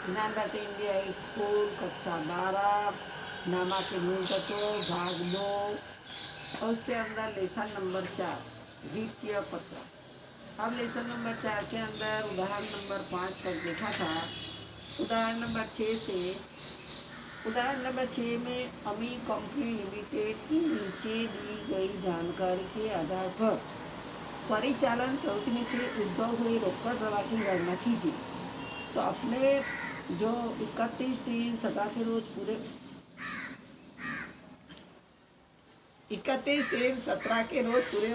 ज्ञान बातें India school कक्षा 12 नामा के मूल तत्व भाग 2 और उसके अंदर लेसन नंबर 4 वित्तीय पत्र। अब लेसन नंबर 4 के अंदर उदाहरण नंबर 5 तक देखा था। उदाहरण नंबर 6 से उदाहरण नंबर 6 में अमी कंपनी लिमिटेड की नीचे दी गई जानकारी के आधार पर परिचालन प्रवृत्ति में से उद्भव हुए रोकड़ प्रवाह की गणना कीजिए। तो अपने जो 31/3 के रोज पूरे 31/3 के रोज पूरे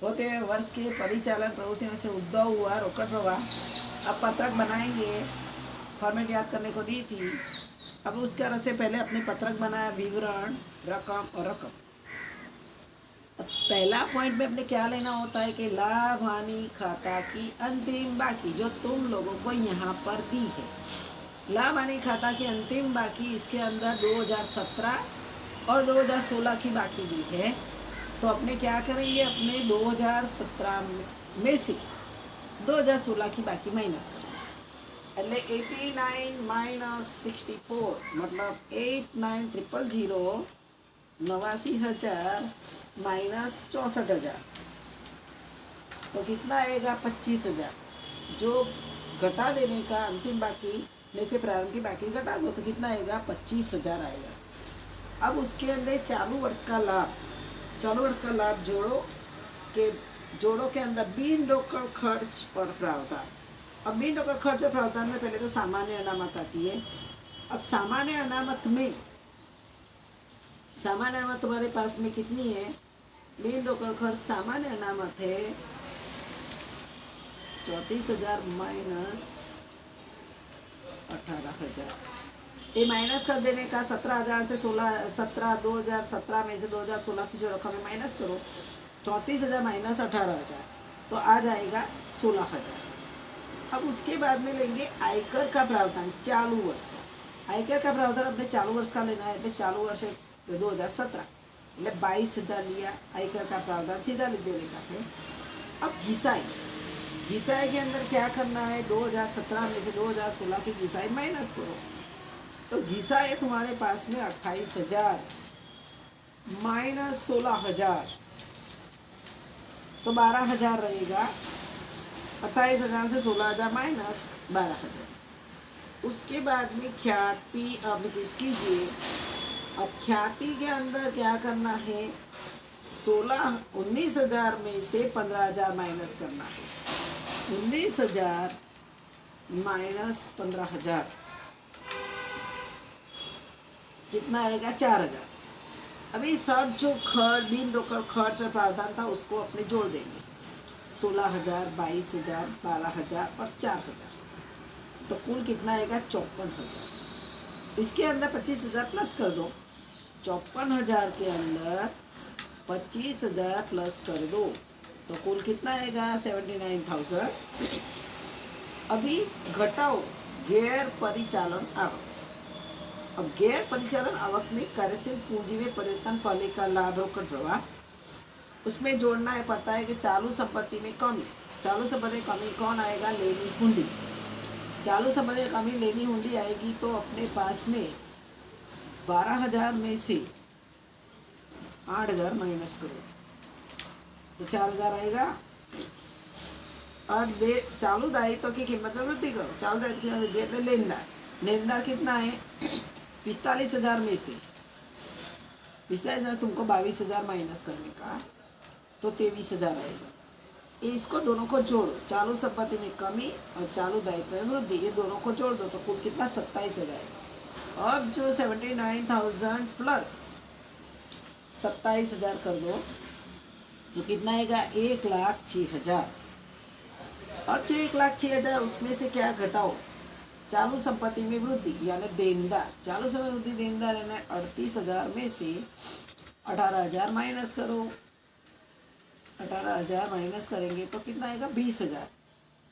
होते हुए वर्ष के परिचालन प्रवृत्ति में से उद्भव हुआ रोकड़ प्रवाह। अब पत्रक बनाएंगे, फॉर्मेट याद करने को दी थी। अब उसके तरह से पहले अपने पत्रक बनाया, विवरण, रकम और रकम। अब पहला पॉइंट में अपने क्या लेना होता है कि लाभ हानि खाता की अंतिम बाकी जो तुम लोगों को यहाँ पर दी है। लाभ हानि खाता की अंतिम बाकी इसके अंदर 2017 और 2016 की बाकी दी है। तो अपने क्या करेंगे, अपने 2017 में से 2016 की बाकी माइनस करेंगे। એટલે 89 - 64 मतलब 89,000 89,000 माइनस 64,000 तो कितना आएगा 25,000। जो घटा देने का अंतिम बाकी में से प्रारंभ की बाकी घटा दो तो कितना आएगा 25,000 आएगा। अब उसके अंदर चालू वर्ष का लाभ जोड़ो के अंदर बिन रोकड़ खर्च और प्रावधान। अब बिन रोकड़ खर्च और प्रावधान में पहले तो सामान्य अनामत आती है। अब सामान्य अनामत तुम्हारे पास में कितनी है? बिन रोकड़ खर्च सामान्य अनामत है 34,000 माइनस 18,000। ये माइनस कर देने का 17,000 से 2017 में से 2016 की जो रकम है माइनस करो। 34,000 माइनस 18,000 तो आ जाएगा 16,000। अब उसके बाद में लेंगे आयकर का प्रावधान चालू वर्ष का। आयकर का प्रावधान अपने चालू वर्ष का लेना है। अपने चालू वर्ष 2017 मतलब 22,000 लिया आयकर का प्रावधान, सीधा लिख देने का है। अब घिसाई के अंदर क्या करना है, 2017 में से 2016 की घिसाई माइनस करो। तो घिसाई तुम्हारे पास में 28,000 माइनस 16,000 तो 12,000 रहेगा। 28,000 से 16,000 माइनस 12,000। उसके बाद में ख्याति अब कीजिए। अब ख्याति के अंदर क्या करना है, 19,000 में से 15,000 माइनस करना है। 19,000 माइनस 15,000 कितना आएगा 4,000। अभी सब जो बिन रोकड़ खर्च और प्रावधान था उसको अपने जोड़ देंगे। 16,000 22,000 12,000 और 4,000 तो कुल कितना आएगा 54,000। इसके अंदर 25,000 प्लस कर दो। 54,000 के अंदर 25,000 प्लस कर दो तो कुल कितना आएगा 79,000। अभी घटाओ गैर परिचालन आवक। अब गैर परिचालन आवक में कार्यशील पूंजी में परिवर्तन पहले का लाभ रोकड़ प्रवाह उसमें जोड़ना है। पता है कि चालू संपत्ति में कमी कौन आएगा, लेनी हुंडी। चालू संपत्ति में कमी लेनी हुंडी आएगी तो अपने पास में 12,000 में से 8,000 माइनस करो तो 4,000 आएगा। और चालू दायित्व की कीमत में वृद्धि करो। चालू दायित्व की वृद्धि मतलब लेनदार कितना है 45,000 में से 45,000 तुमको 22,000 माइनस करने का तो 23,000 आएगा। इसको दोनों को जोड़ो, चालू संपत्ति में कमी और चालू दायित्व में वृद्धि, ये दोनों को जोड़ दो तो कुल कितना 27,000 आएगा। अब जो 79,000 प्लस 27,000 कर दो तो कितना आएगा 1,06,000। अब जो 1,06,000 उसमें से क्या घटाओ, चालू संपत्ति में वृद्धि यानी देनदार। चालू संपत्ति वृद्धि देनदार यानी 38,000 में से 18,000 माइनस करो। 18,000 माइनस करेंगे तो कितना आएगा 20,000।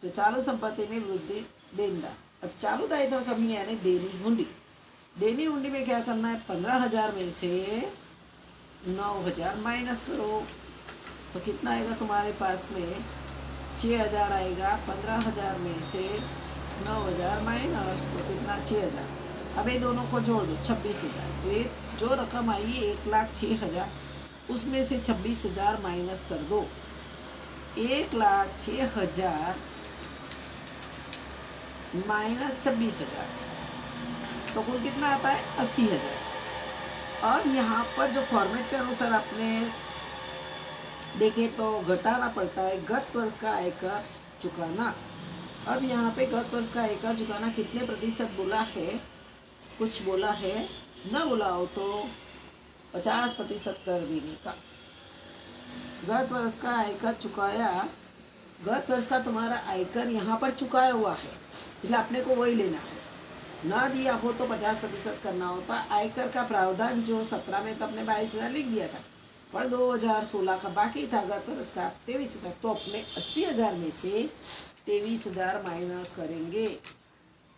तो चालू संपत्ति में वृद्धि देनदार। अब चालू दायित्व कमी यानी देनी हुंडी में क्या करना है 15,000 में से 9,000 माइनस करो तो कितना आएगा तुम्हारे पास में 6,000 आएगा। 15,000 में से 9,000 माइनस तो कितना 6,000। अब ये दोनों को जोड़ दो 26,000। तो ये जो रकम आई 1,06,000, उसमें से 26,000 माइनस कर दो। 1,06,000 माइनस 26,000 तो कुल कितना आता है 80,000। और यहाँ पर जो फॉर्मेट के अनुसार आपने देखे तो घटाना पड़ता है गत वर्ष का आयकर चुकाना। अब यहाँ पे गत वर्ष का आयकर चुकाना कितने प्रतिशत बोला है, कुछ बोला है, न बोला हो तो 50% कर देने का। गत वर्ष का आयकर चुकाया, गत वर्ष का तुम्हारा आयकर यहाँ पर चुकाया हुआ है, इसलिए अपने को वही लेना है। ना दिया हो तो 50% करना होता। आयकर का प्रावधान जो 17 में तो अपने 22,000 लिख दिया था, पर 2016 का बाकी था गत वर्ष का 23,000, तो अपने 80,000 में से 23,000 माइनस करेंगे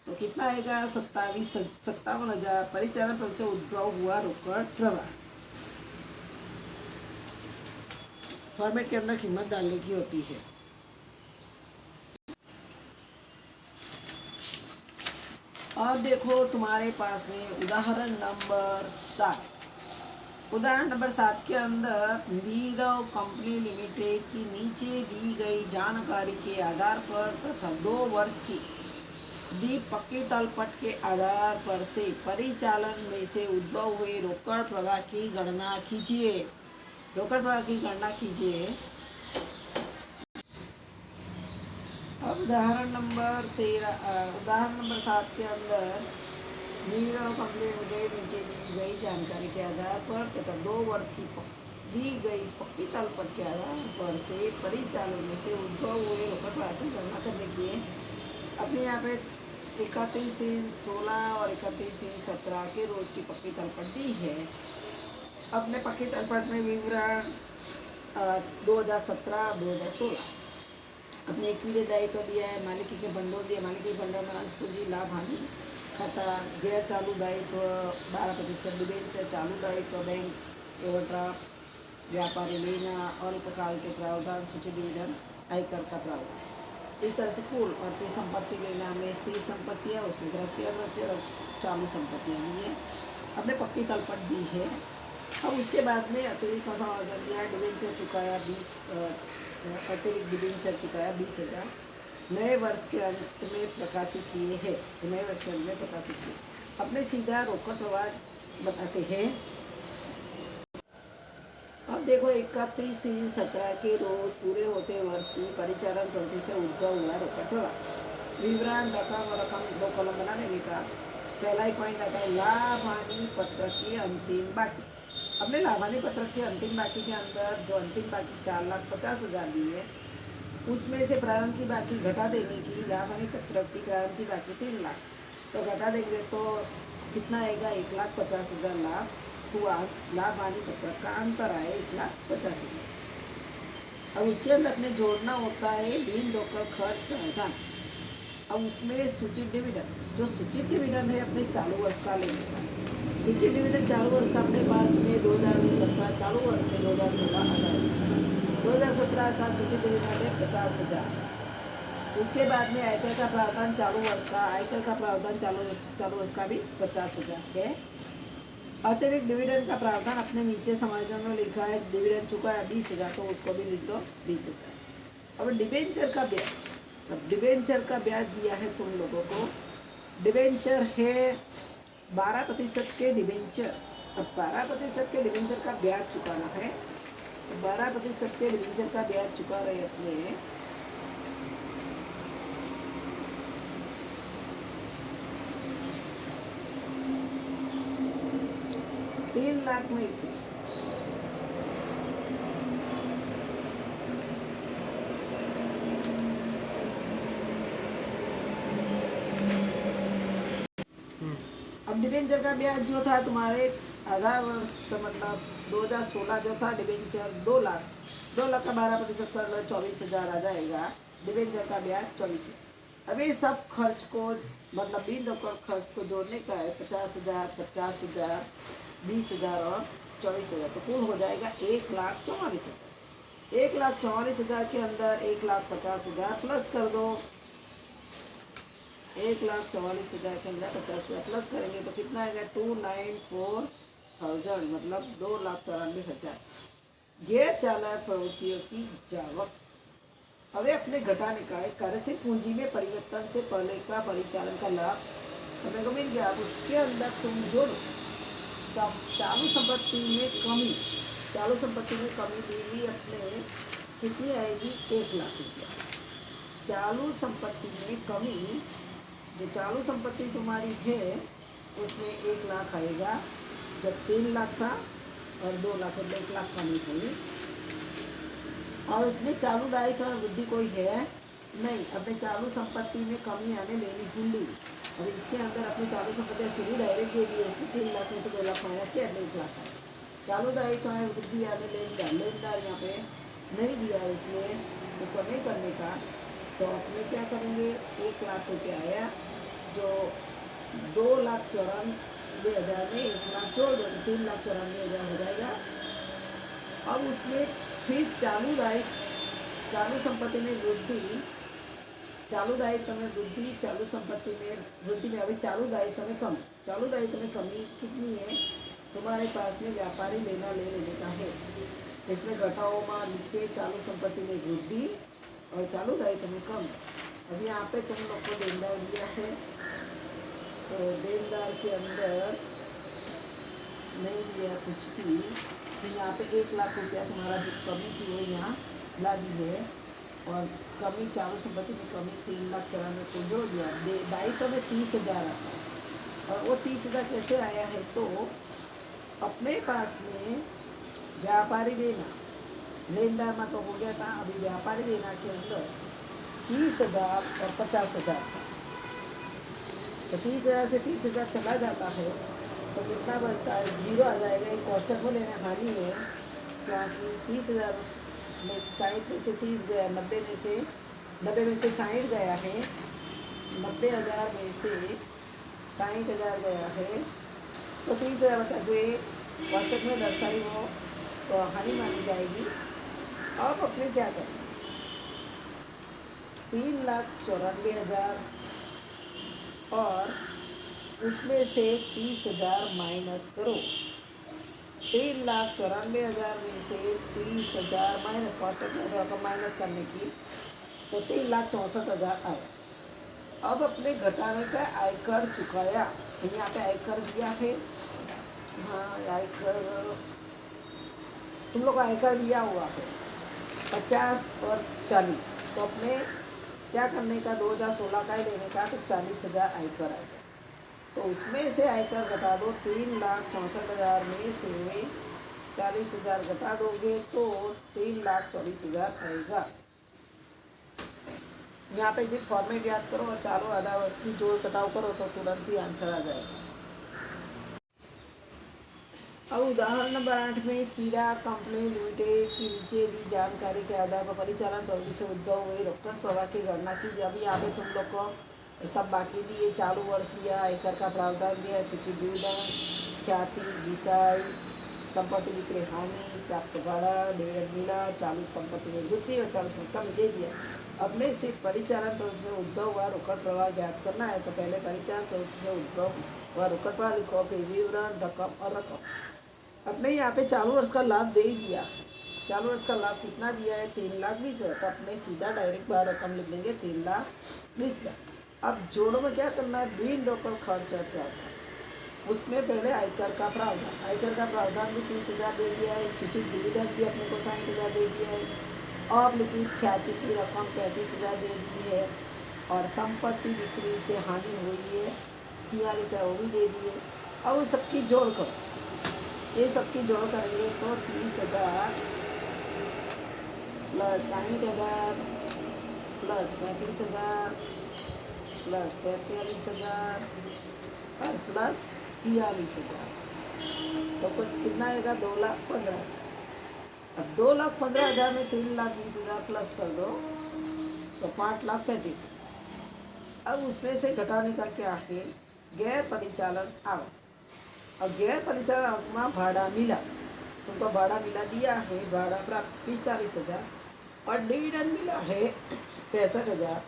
तो कितना आएगा 57,000। परिचालन प्रति से उद्भव हुआ रोकड़ प्रवाह। फॉर्मेट के अंदर कीमत डालने की होती है। अब देखो तुम्हारे पास में उदाहरण नंबर 7। उदाहरण नंबर 7 के अंदर नीरव कंपनी लिमिटेड की नीचे दी गई जानकारी के आधार पर तथा 2 वर्ष की दी पक्की तलपट के आधार पर से परिचालन में से उद्भव हुए रोकड़ प्रवाह की गणना कीजिए। रोकड़ प्रवाह की गणना कीजिए। अब उदाहरण नंबर 7 के अंदर नीरव कंपनी लिमिटेड नीचे दी गई जानकारी के आधार पर तथा 2 वर्ष की दी गई पक्की तलपट के आधार पर से परिचालन में से उद्भव हुए रोकड़ प्रवाह की गणना करने के लिए अपने यहाँ पे 31/3/16 और 31/3/17 के रोज की पक्की तलपट दी है। अपने पक्की तलपट में विवरण 2017-2016 अपने इक्विटी दायित्व दिया है, मालिकी के भंडोल दिया, मालिकी भंडोल में अंश पूंजी लाभ हानि खाता, गैर चालू दायित्व 12%, डिबेंचर, चालू दायित्व बैंक ओवरड्राफ्ट, व्यापारी लेना, अल्पकाल के प्रावधान, सूची डिविडेंड, आयकर का प्रावधान। इस तरह से कुल और फिर संपत्ति लेना में स्थिर संपत्तियाँ, उसमें दृश्य और चालू संपत्तियाँ ली है, अपने पक्की तलपट दी है। अब उसके बाद में अतिरिक्त समायोजन दिया, डिबेंचर चुकाया 20, अतिरिक्त डिबेंचर चुकाया 20,000 नए वर्ष के अंत में प्रकाशित किए हैं। नए वर्ष के अंत में प्रकाशित किए अपने सीधा रोकड़ प्रवाह बताते हैं। अब देखो 31/3/17 के रोज पूरे होते वर्ष की परिचालन प्रति से उद्भव हुआ रोकड़ प्रवाह। विवरण रकम और रकम 2 कॉलम बना देने का। पहला ही पॉइंट आता है लाभ हानि पत्रक की अंतिम बाकी। अपने लाभ हानि पत्रक के अंतिम बाकी के अंदर जो अंतिम बाकी 4,50,000 दी है, उसमें से प्रारंभ की बाकी घटा देने की। लाभ हानि पत्रक की प्रारंभ की बाकी 3 लाख, तो घटा देंगे तो कितना आएगा 1,50,000 लाभ हुआ। लाभ हानि पत्रक का अंतर आए 1,50,000। अब उसके अंदर अपने जोड़ना होता है बिन रोकड़ खर्च प्रावधान। अब उसमें सूचित डिविडेंड, जो सूचित डिविडेंड है अपने चालू वर्ष का लेने का। सूचित डिविडेंड चालू वर्ष का अपने पास में 2017 चालू वर्ष है, 2016 आधा वर्ष। 2017 का सूचित डिविडेंड है 50,000। उसके बाद में आयकर का प्रावधान चालू वर्ष का, आयकर का प्रावधान चालू वर्ष का भी 50,000 है। अतिरिक्त डिविडेंड का प्रावधान अपने नीचे समायोजन में लिखा है, डिविडेंड चुका है 20,000, तो उसको भी लिख दो 20,000। अब डिबेंचर का ब्याज, अब डिबेंचर का ब्याज दिया है तुम लोगों को। डिबेंचर है 12% के डिबेंचर। अब 12% के डिबेंचर का ब्याज चुकाना है। 12% के डिबेंचर का ब्याज चुका रहे अपने 3 लाख में से अब डिबेंचर का ब्याज जो था तुम्हारे आधा वर्ष मतलब 2016 जो था डिबेंचर 2 लाख, 2 लाख का 12% कर लो 24,000 आ जाएगा। डिबेंचर का ब्याज 24,000। अब ये सब खर्च को मतलब बिन रोकड़ खर्च को जोड़ने का है 50,000, 50,000, 20,000 और 24,000, तो कुल हो जाएगा 1,44,000। 1,44,000 के अंदर 1,50,000 प्लस कर दो 1,44,50 प्लस करेंगे तो कितना आएगा 294,000 मतलब 2,94,000। गैर चालान प्रवृत्तियों की जावक। हमें अपने घटाने का एक कार्यशील पूंजी में परिवर्तन से पहले का परिचालन का लाभ अपने को मिल गया। अब उसके अंदर तुम जोड़ो चालू संपत्ति में कमी। चालू संपत्ति में कमी देगी अपने कितनी आएगी 1,00,000 रुपया। चालू संपत्ति में कमी, जो चालू संपत्ति तुम्हारी है उसमें 1,00,000 आएगा। जब 3,00,000 था और 2,00,000 मतलब 1,00,000 कमी हुई। और इसमें चालू दायित्व वृद्धि कोई है नहीं। अपने चालू संपत्ति में कमी आने लेनी हुई और इसके अंदर अपनी चालू संपत्ति सीधी डायरेक्ट दे दी है। इसमें 3,00,000 में से 2,00,000 माइनस किया 1,00,000 है। चालू दायित्व है वृद्धि आने लेनदार यहाँ पे नहीं दिया है, इसलिए उसको नहीं करने का। तो अपने क्या करेंगे 1,00,000 रुपये आया, जो 2,94,000 में 1,00,000 जोड़ दो 3,94,000 हो जाएगा। अब उसमें फिर चालू संपत्ति में वृद्धि, चालू दायित्व में वृद्धि, चालू संपत्ति में वृद्धि में अभी चालू दायित्व में कमी। चालू दायित्व में कमी कितनी है तुम्हारे पास में व्यापारी लेना ले लेने का है। इसमें घटाओ मार लिख के चालू संपत्ति में वृद्धि और चालू दायित्व में कम। अभी यहाँ पे तुम लोग को देनदार दिया है, तो देनदार के अंदर नहीं दिया कुछ भी, तो यहाँ पे 1,00,000 रुपया तुम्हारा जो कमी थी वो यहाँ ला दी है। और कमी चालू संपत्ति में कमी 3,94,000 को जोड़ दिया। दायित्व में 30,000 आता है। और वो 30,000 कैसे आया है तो अपने पास में व्यापारी देना लेनदार में तो हो गया था। अभी व्यापारी देना के अंदर 30,000 और 50,000 था। तो 30,000 से 30,000 चला जाता है तो कितना बचता है 0 आ जाएगा। एक कोष्टक को लेना हानि है, क्योंकि 30,000 में 60 में से 30 गया, 90 में से 60 गया है, 90,000 में से 60,000 गया है। तो 30,000 बता जो ये कोष्टक में दर्शाई वो तो हानि मानी जाएगी। अब अपने क्या करें 3,94,000 और उसमें से 30,000 माइनस करो। 3,94,000 में से 30,000 माइनस कोष्टक में रकम माइनस करने की तो 3,64,000 आया। अब अपने घटाने का आयकर चुकाया। यहाँ पे आयकर दिया है। हाँ आयकर तुम लोग को आयकर दिया हुआ है 50 और 40। तो अपने क्या करने का 2016 का ही देने का तो 40,000 आयकर आएगा। तो उसमें से आयकर घटा दो। 3,64,000 में से 40,000 घटा दोगे तो 3,40,000 आएगा। यहाँ पे सिर्फ फॉर्मेट याद करो और चारों आधा वर्ष की जोड़ घटाव करो तो तुरंत ही आंसर आ जाएगा। अब उदाहरण नंबर 8 में चीरा कंपनी लिमिटेड की नीचे दी जानकारी के आधार पर परिचालन प्रवृत्ति से उद्भव हुए रोकड़ प्रवाह की गणना की। अभी यहाँ पे तुम लोग को सब बाकी दिए, चालू वर्ष दिया, आयकर का प्रावधान दिया, सूचित डिविडेंड, ख्याति, जीसाई, संपत्ति विक्रय हानि, प्राप्त भाड़ा, डिविडेंड मिला, चालू संपत्ति में वृद्धि और चालू संपत्ति कमी दे दिया। अब में सिर्फ परिचालन प्रवृत्ति से उद्भव हुआ रोकड़ प्रवाह ज्ञात करना है। तो पहले परिचालन प्रवृत्ति से उद्भव हुआ रोकड़ प्रवाह लिखो, फिर विवरण, रकम और रकम। अपने यहाँ पे चालू वर्ष का लाभ दे ही दिया। चालू वर्ष का लाभ कितना दिया है 3,20,000। तो अपने सीधा डायरेक्ट बाहर रकम लिख लेंगे 3,20,000। अब जोड़ों में क्या करना है बिन रोकड़ खर्च क्या होता है उसमें पहले आयकर का प्रावधान। आयकर का प्रावधान भी 30,000 दे दिया है। सूचित डिविडेंड भी अपने को 60,000 दे दिया है। और लिखित ख्याति की रकम 35,000 दे दी है। और संपत्ति बिक्री से हानि हुई है 43,000 वो भी दे दिए। अब उस सबकी जोड़ करो, ये सबकी जोड़ करेंगे तो 30,000 प्लस 60,000 प्लस 35,000 प्लस 43,000 और प्लस 43,000 तो कुछ कितना आएगा 2,15,000। अब 2,15,000 में 3,20,000 प्लस कर दो तो 5,35,000। अब उसमें से घटाने का क्या है गैर परिचालन आवक। और गैर परिचालन आवक में भाड़ा मिला, तुमको भाड़ा मिला दिया है, भाड़ा प्राप्त 45,000 और डिविडेंड मिला है 65,000।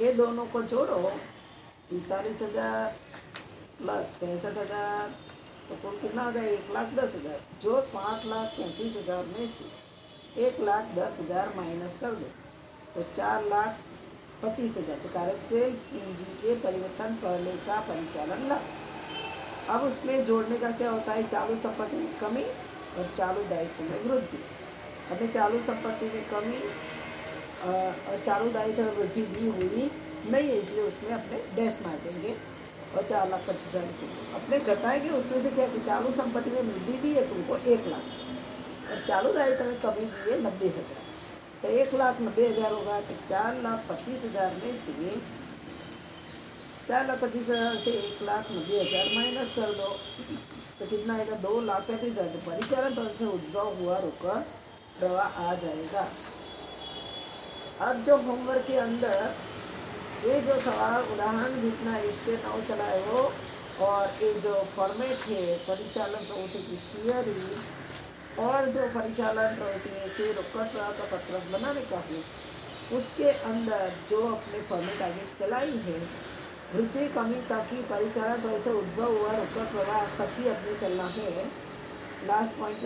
ये दोनों को जोड़ो 45,000 प्लस 65,000, तो कुल कितना हो गया 1,10,000। जो 5,35,000 में से 1,10,000 माइनस कर दो तो 4,25,000, जो कार्यशील पूंजी के परिवर्तन पहले का परिचालन लाभ। अब उसमें जोड़ने का क्या होता है, चालू संपत्ति में कमी और चालू दायित्व में वृद्धि। अपने चालू संपत्ति में कमी और चालू दायित्व में वृद्धि भी हुई नहीं है, इसलिए उसमें अपने डैश मार देंगे और 4,25,000 रुपये अपने घटाएंगे। उसमें से क्या कि चालू संपत्ति में वृद्धि दी है तुमको 1,00,000 और चालू दायित्व में कमी दी है 90,000, तो 1,90,000 होगा। तो 4,25,000 में से 4,25,000 से 1,90,000 माइनस कर दो तो कितना आएगा 2,35,000। परिचालन फंड से उद्भव हुआ रोकड़ प्रवाह आ जाएगा। अब जो होमवर्क के अंदर ये जो सवाल उदाहरण जितना 1 से 9 चला है वो, और ये जो फॉर्मेट है परिचालन प्रवृत्ति की थियरी और जो परिचालन प्रवृत्ति से रोकड़ प्रवाह का पत्रक बनाने का है, उसके अंदर जो अपने फॉर्मेट आगे चलाई है वृद्धि कमी ताकि परिचालन प्रवाह से उद्भव हुआ रोकड़ प्रवाह तक ही अपने चलना है। लास्ट पॉइंट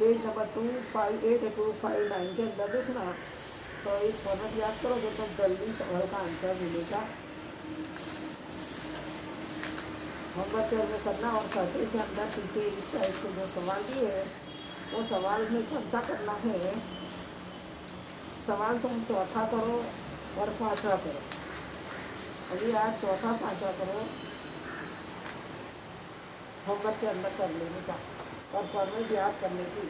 पेज नंबर 258 259 के अंदर देखना। तो इस फॉर्मेट याद करोगे तो जल्दी सवाल का आंसर मिलेगा। होमवर्क के अंदर करना और सर्वे के अंदर पीछे इस टाइप के जो सवाल दिए है वो सवाल में कौन सा करना है। सवाल तुम चौथा करो और पाँचवा करो। अभी आज चौथा पाँचवा करो, होमवर्क के अंदर कर लेने का और फॉर्मेट याद करने की।